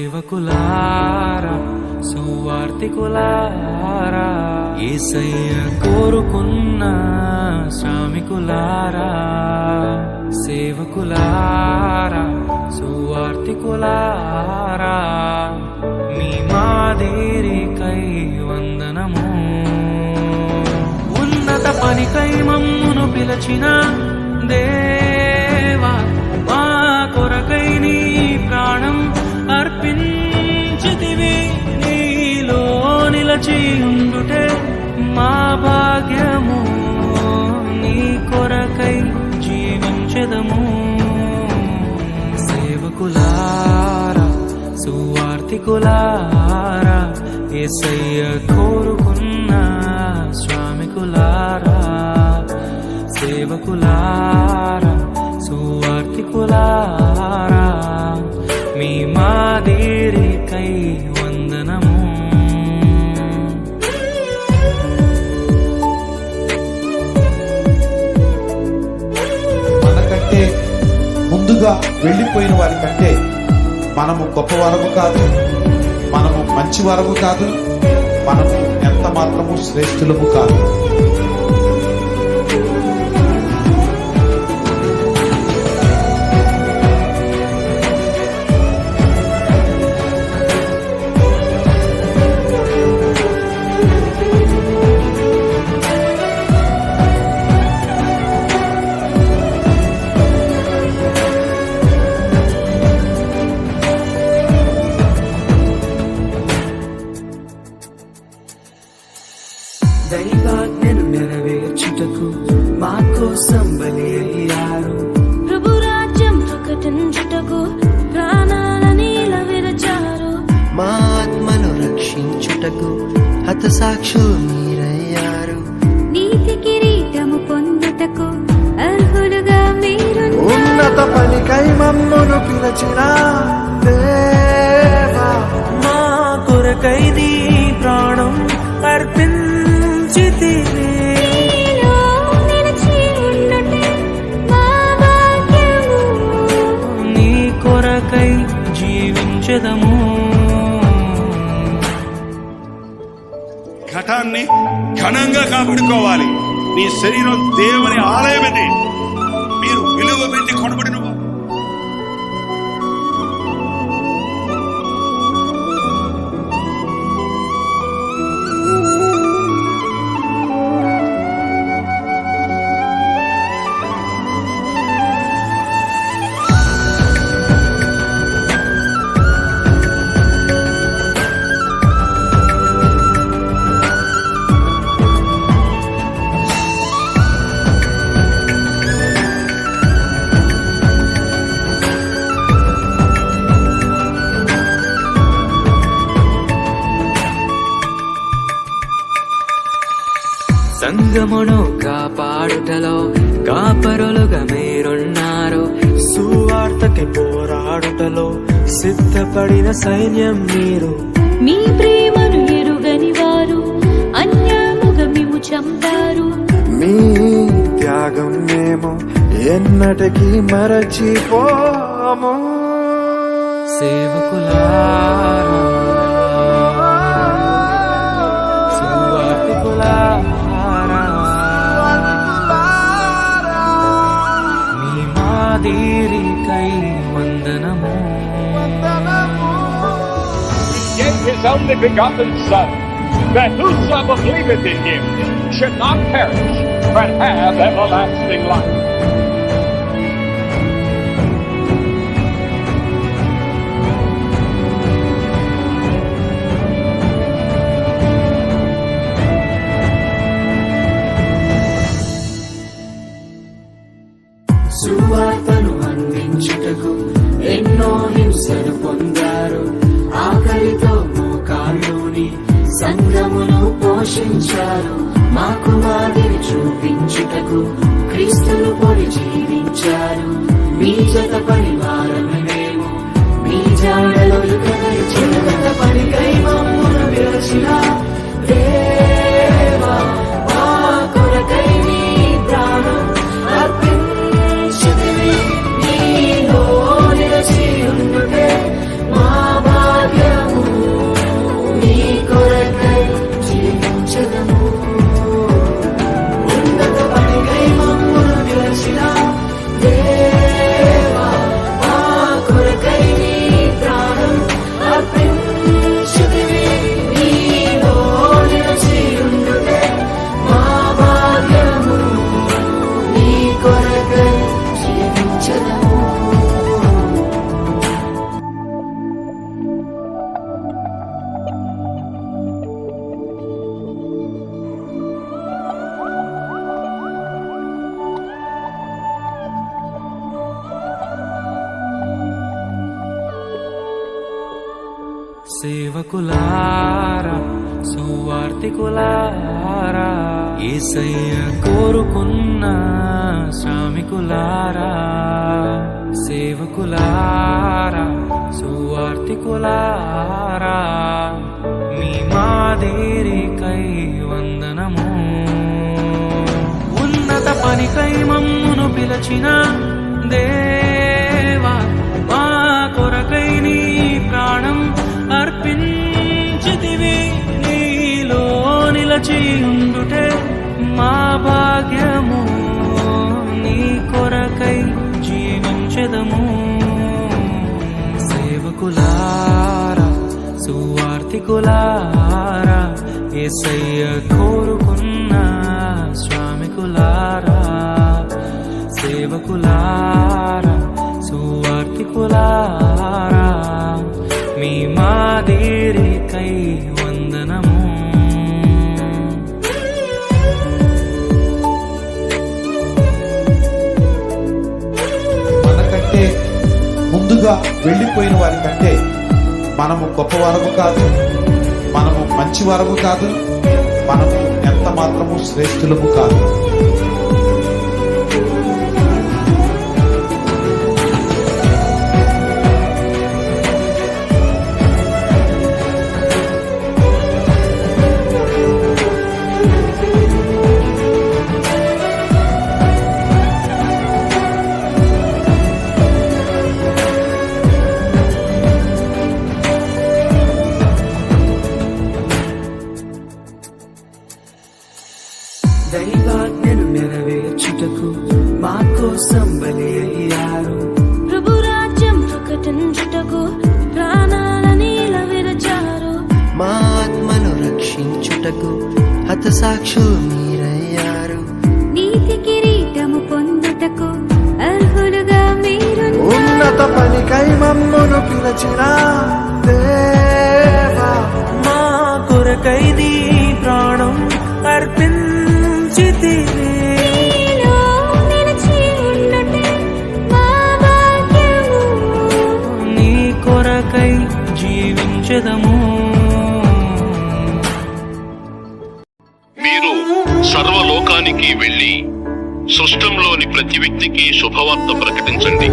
సేవకులారా సువార్తికులారా యేసయ్య కోరుకున్న శ్రామికులారా సేవకులారా సువార్తికులారా మీ మాదిరికై వందనము ఉన్నత పనికై మమ్మును పిలచిన దేవా మా కొరకై నీ ప్రాణం అర్పించితివి నీలో నిలచి ఉండుటే మా భాగ్యము నీ కొరకై జీవించెదము సేవకులారా సువార్తికులారా యేసయ్య కోరుకున్న శ్రామికులారా సేవకులారా సువార్తికులారా మీ మాదిరికై వందనము మనకంటే ముందుగా వెళ్ళిపోయిన వారి కంటే మనము గొప్పవారము కాదు, మనము మంచివారము కాదు, మనము ఎంత మాత్రము శ్రేష్ఠులము కాదు. దైవాజ్ఞను నెరవేర్చుటకు మా కోసం బలి అయ్యారు. ప్రభు రాజ్యం ప్రకటించుటకు ప్రాణాలని విరచారు. మా ఆత్మను రక్షించుటకు హతసాక్షులు మీరయ్యారు. నీతి కిరీటము పొందుటకు అర్హులుగా మీరు. ఉన్నత పనికై మమ్మును పిలచిన దేవా మా కొరకై నీ ప్రాణం అర్పించితివి. నీలో నిలిచి ఉండుటే మా భాగ్యము. నీ కొరకై జీవించెదము. ఘటాన్ని ఘనంగా కాపాడుకోవాలి. నీ శరీరం దేవుని ఆలయమని మీరు విలువ పెట్టి కొనబడిన సంగమును కాపాడుటలో కాపరులుగా మీరున్నారు. సువార్తకి పోరాడుటలో సిద్ధపడిన సైన్యం మీరు. మీ ప్రేమను ఎరుగని వారు అన్యాయముగా మేము చంపారు. మీ త్యాగం మేము ఎన్నటికీ మరచిపోము. సేవకులారా సువార్తికులారా మీ మాదిరికై వందనము. He gave his only begotten Son, that whosoever believeth in him should not perish, but have everlasting life. సువార్తను అందించుటకు ఎన్నో హింసలు పొందారు. ఆకలితో మోకాళ్ళుని సంఘమును పోషించారు. మాకు మాదిరి చూపించుటకు క్రీస్తును పొడి జీవించారు. మీ జత పరివారము మేము, మీ జాడలో చిన్నత పనికై మమ్మును పిలిచిన దేవా మా కొరకై నీ ప్రాణం అర్పించితివి. నీలో నిలిచి ఉండుటే మా భాగ్యము. సేవకులారా సువార్తికులారా యేసయ్య కోరుకున్న శ్రామికులారా సేవకులారా సువార్తికులారా మీ మాదిరికై వందనము ఉన్నత పనికై మమ్మును పిలచిన దేవా మా కొరకై నీ ప్రాణం అర్పించితివి నీలో నిలచి ఉండుటే మా భాగ్యము నీ కొరకై జీవించెదము సేవకులారా సువార్తికులారా యేసయ్య కోరుకున్న శ్రామికులారా సేవకులారా సువార్తికులారా మీ మాదిరికై వందనము మనకంటే ముందుగా వెళ్ళిపోయిన వారి కంటే మనము గొప్పవారము కాదు, మనము మంచి వారము కాదు, మనము ఎంత మాత్రము శ్రేష్ఠులము కాదు. దైవాజ్ఞను నెరవేర్చుటకు మా కోసం బలి అయ్యారు ప్రభు రాజ్యం ప్రకటించుటకు ప్రాణాలని విరచారు మా ఆత్మను రక్షించుటకు హతసాక్షులు మీరయ్యారు. నీతి కిరీటము పొందుటకు అర్హులుగా మీరు ఉన్నత పనికై మమ్మును పిలచిన దేవా మా కొరకై నీ ప్రాణం అర్పించితివి నీలో నిలిచి ఉండుటే మా భాగ్యము నీ కొరకై జీవించెదము మీరు సర్వలోకానికి వెళ్ళి సృష్టంలోని ప్రతి వ్యక్తికి శుభవార్త ప్రకటించండి.